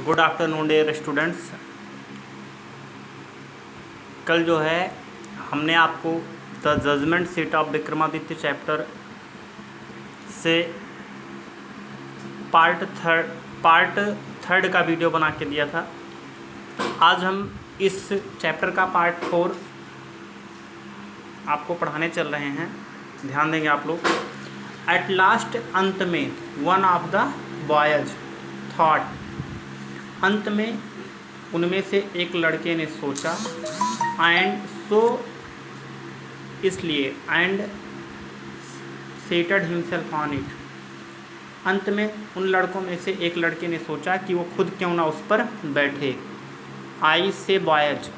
Good afternoon dear students. कल जो है हमने आपको the judgement seat of Vikramaditya chapter से पार्ट थर्ड का वीडियो बना के दिया था। आज हम इस चैप्टर का पार्ट 4 आपको पढ़ाने चल रहे हैं। ध्यान देंगे आप लोग। एट लास्ट, अंत में, one of the boys thought, अंत में उनमें से एक लड़के ने सोचा, एंड सो, इसलिए, and settled himself on it, अंत में उन लड़कों में से एक लड़के ने सोचा कि वो खुद क्यों ना उस पर बैठे। आई से बॉयज,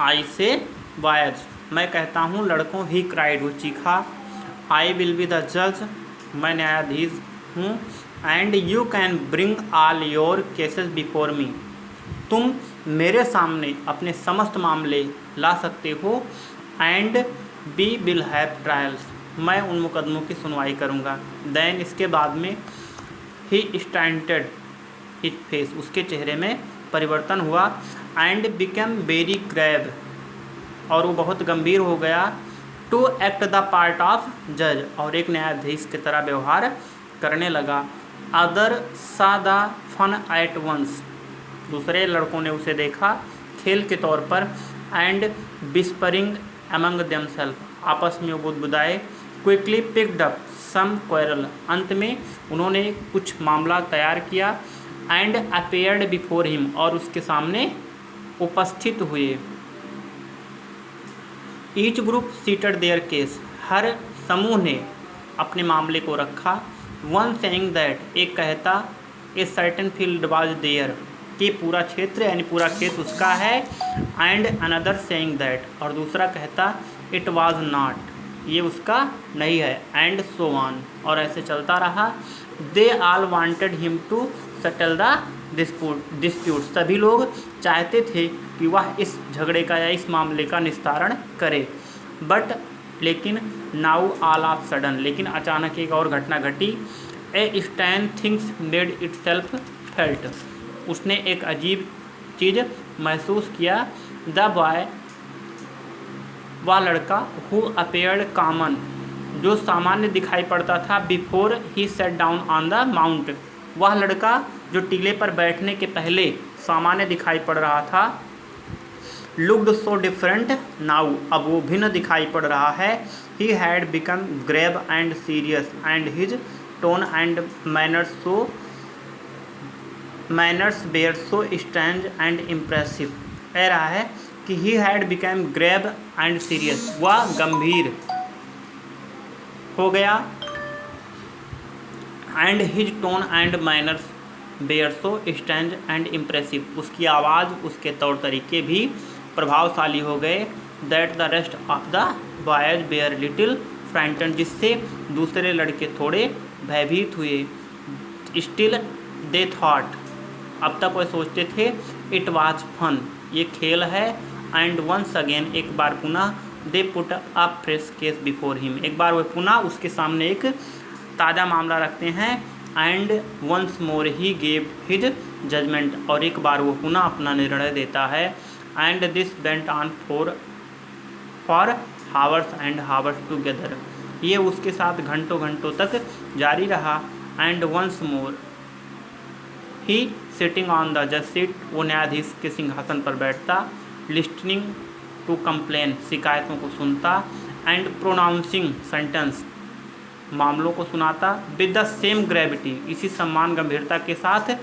आई से बॉयज, मैं कहता हूँ लड़कों, ही क्राइड, वो चीखा, आई विल बी द जज, मैं न्यायाधीश हूँ, and you can bring all your cases before me, तुम मेरे सामने अपने समस्त मामले ला सकते हो, and we will have trials, मैं उन मुकदमों की सुनवाई करूँगा। देन, इसके बाद में, ही स्टैंडेड हिज फेस, उसके चेहरे में परिवर्तन हुआ, एंड बिकम वेरी ग्रेव, और वो बहुत गंभीर हो गया, to act the part of जज, और एक न्यायाधीश की तरह व्यवहार करने लगा। अदर सा द फन एट वंस, दूसरे लड़कों ने उसे देखा खेल के तौर पर, एंड विस्परिंग अमंग देमसेल्फ, आपस में बुदबुदाए, quickly picked up some quarrel, अंत में उन्होंने कुछ मामला तैयार किया, एंड अपेयर्ड बिफोर हिम, और उसके सामने उपस्थित हुए। Each group seated their case, हर समूह ने अपने मामले को रखा। वन सेइंग दैट, एक कहता, a certain field was there, कि पूरा क्षेत्र यानी पूरा खेत उसका है, एंड अनदर सेइंग दैट, और दूसरा कहता, इट वाज नॉट, ये उसका नहीं है, एंड सो ऑन, और ऐसे चलता रहा। They all wanted him to settle the dispute, सभी लोग चाहते थे कि वह इस झगड़े का या इस मामले का निस्तारण करे। बट, लेकिन, नाउ ऑल ऑफ सडन, लेकिन अचानक एक और घटना घटी। A stand things made itself felt, उसने एक अजीब चीज़ महसूस किया। द बॉय, वह लड़का, हु अपेयर्ड कॉमन, जो सामान्य दिखाई पड़ता था, before he set down on the mount, वह लड़का जो टीले पर बैठने के पहले सामान्य दिखाई पड़ रहा था, लुक्ड सो डिफरेंट नाउ, अब वो भिन्न दिखाई पड़ रहा है। He had become grave and serious, and his tone and manners were so strange and impressive, कह रहा है कि he had become grave and serious, वह गंभीर हो गया, and his tone and manners were so strange and impressive, उसकी आवाज़, उसके तौर तरीके भी प्रभावशाली हो गए। That the rest of the boys were little frightened, जिससे दूसरे लड़के थोड़े भयभीत हुए। स्टिल दे थॉट, अब तक वह सोचते थे, इट वाज फन, ये खेल है, एंड वंस अगेन, एक बार पुनः, they put a fresh case before him, एक बार वह पुनः उसके सामने एक ताज़ा मामला रखते हैं, and once more he gave his judgement, और एक बार वो पुनः अपना निर्णय देता है। And this went on for hours and hours together, ये उसके साथ घंटों घंटों तक जारी रहा। And once more he sitting on the जज सीट, वो न्यायाधीश के सिंहासन पर बैठता, लिस्टनिंग टू कंप्लेन, शिकायतों को सुनता, एंड प्रोनाउंसिंग सेंटेंस, मामलों को सुनाता, विद द सेम ग्रेविटी, इसी सम्मान गंभीरता के साथ,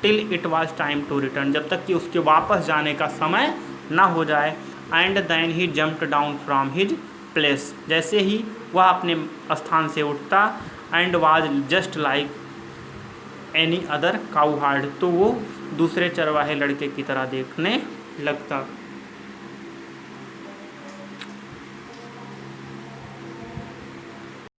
till it was time to return, जब तक कि उसके वापस जाने का समय ना हो जाए। And then he jumped down from his place, जैसे ही वह अपने स्थान से उठता, and was just like any other cowherd, तो वो दूसरे चरवाहे लड़के की तरह देखने लगता।